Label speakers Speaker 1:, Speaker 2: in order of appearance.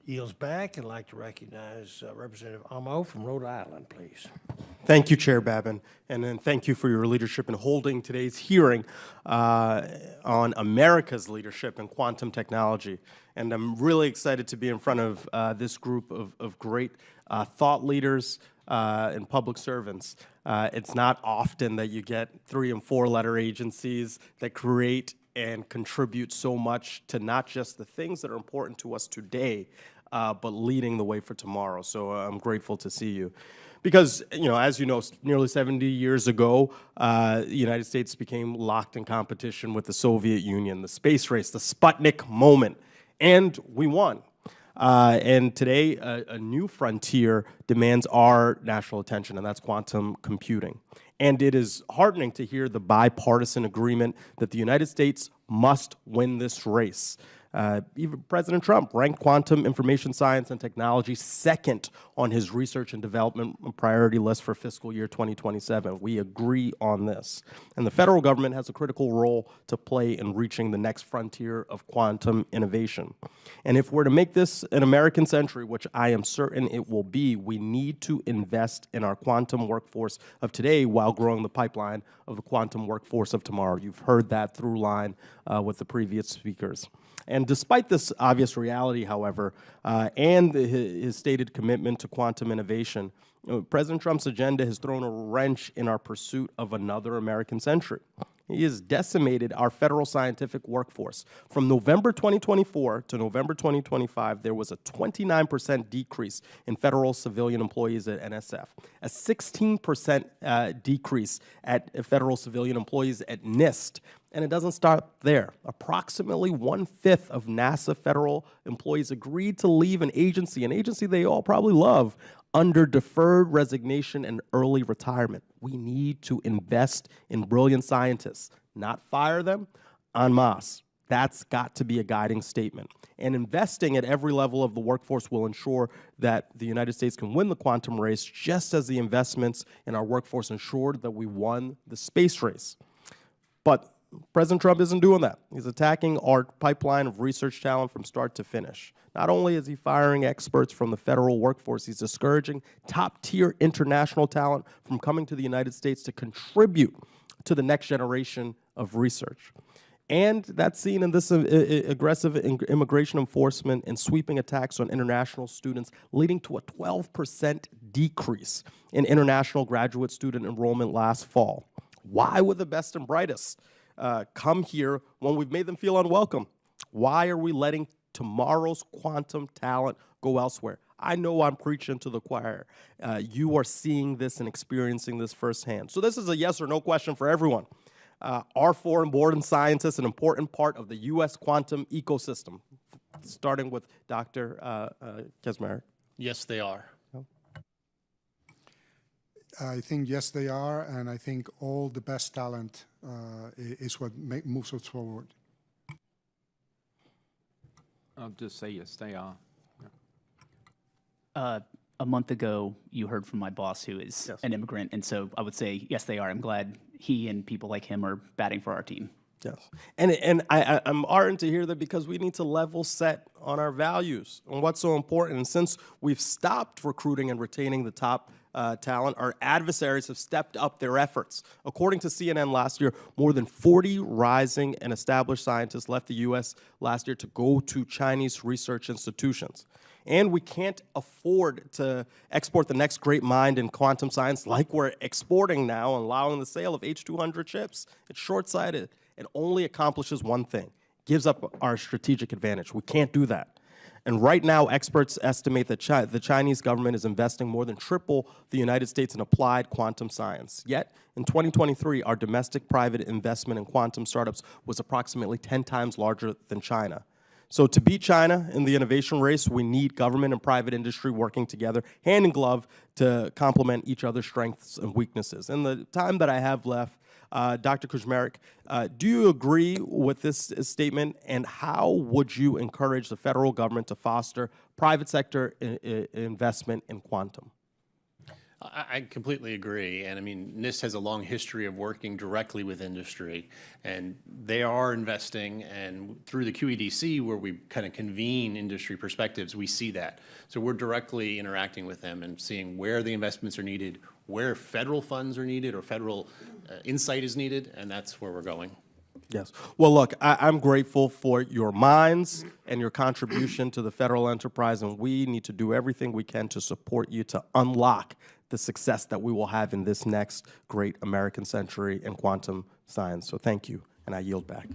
Speaker 1: Yields back, and I'd like to recognize Representative Amo from Rhode Island, please.
Speaker 2: Thank you, Chair Babin, and then thank you for your leadership in holding today's hearing on America's leadership in quantum technology. And I'm really excited to be in front of this group of great thought leaders and public servants. It's not often that you get 3- and 4-letter agencies that create and contribute so much to not just the things that are important to us today, but leading the way for tomorrow. So I'm grateful to see you. Because, as you know, nearly 70 years ago, the United States became locked in competition with the Soviet Union, the space race, the Sputnik moment, and we won. And today, a new frontier demands our national attention, and that's quantum computing. And it is heartening to hear the bipartisan agreement that the United States must win this race. Even President Trump ranked quantum information science and technology second on his research and development priority list for fiscal year 2027. We agree on this. And the federal government has a critical role to play in reaching the next frontier of quantum innovation. And if we're to make this an American century, which I am certain it will be, we need to invest in our quantum workforce of today while growing the pipeline of the quantum workforce of tomorrow. You've heard that through line with the previous speakers. And despite this obvious reality, however, and his stated commitment to quantum innovation, President Trump's agenda has thrown a wrench in our pursuit of another American century. He has decimated our federal scientific workforce. From November 2024 to November 2025, there was a 29% decrease in federal civilian employees at NSF, a 16% decrease at federal civilian employees at NIST. And it doesn't stop there. Approximately 1/5 of NASA federal employees agreed to leave an agency they all probably love, under deferred resignation and early retirement. We need to invest in brilliant scientists, not fire them en masse. That's got to be a guiding statement. And investing at every level of the workforce will ensure that the United States can win the quantum race, just as the investments in our workforce ensured that we won the space race. But President Trump isn't doing that. He's attacking our pipeline of research talent from start to finish. Not only is he firing experts from the federal workforce, he's discouraging top-tier international talent from coming to the United States to contribute to the next generation of research. And that's seen in this aggressive immigration enforcement and sweeping attacks on international students, leading to a 12% decrease in international graduate student enrollment last fall. Why would the best and brightest come here when we've made them feel unwelcome? Why are we letting tomorrow's quantum talent go elsewhere? I know I'm preaching to the choir. You are seeing this and experiencing this firsthand. So this is a yes or no question for everyone. Are foreign-born scientists an important part of the U.S. quantum ecosystem? Starting with Dr. Kaczmarek.
Speaker 3: Yes, they are.
Speaker 4: I think yes, they are, and I think all the best talent is what moves us forward.
Speaker 5: I'll just say yes, they are.
Speaker 6: A month ago, you heard from my boss, who is an immigrant, and so I would say yes, they are. I'm glad he and people like him are batting for our team.
Speaker 2: Yes, and I'm heartened to hear that, because we need to level set on our values and what's so important. And since we've stopped recruiting and retaining the top talent, our adversaries have stepped up their efforts. According to CNN last year, more than 40 rising and established scientists left the U.S. last year to go to Chinese research institutions. And we can't afford to export the next great mind in quantum science like we're exporting now, and allowing the sale of H200 chips. It's short-sighted. It only accomplishes one thing: gives up our strategic advantage. We can't do that. And right now, experts estimate that the Chinese government is investing more than triple the United States in applied quantum science. Yet, in 2023, our domestic private investment in quantum startups was approximately 10 times larger than China. So to beat China in the innovation race, we need government and private industry working together, hand in glove, to complement each other's strengths and weaknesses. In the time that I have left, Dr. Kaczmarek, do you agree with this statement, and how would you encourage the federal government to foster private sector investment in quantum?
Speaker 3: I completely agree. And I mean, NIST has a long history of working directly with industry, and they are investing. And through the QEDC, where we kind of convene industry perspectives, we see that. So we're directly interacting with them and seeing where the investments are needed, where federal funds are needed or federal insight is needed, and that's where we're going.
Speaker 2: Yes. Well, look, I'm grateful for your minds and your contribution to the federal enterprise, and we need to do everything we can to support you to unlock the success that we will have in this next great American century in quantum science. So thank you, and I yield back.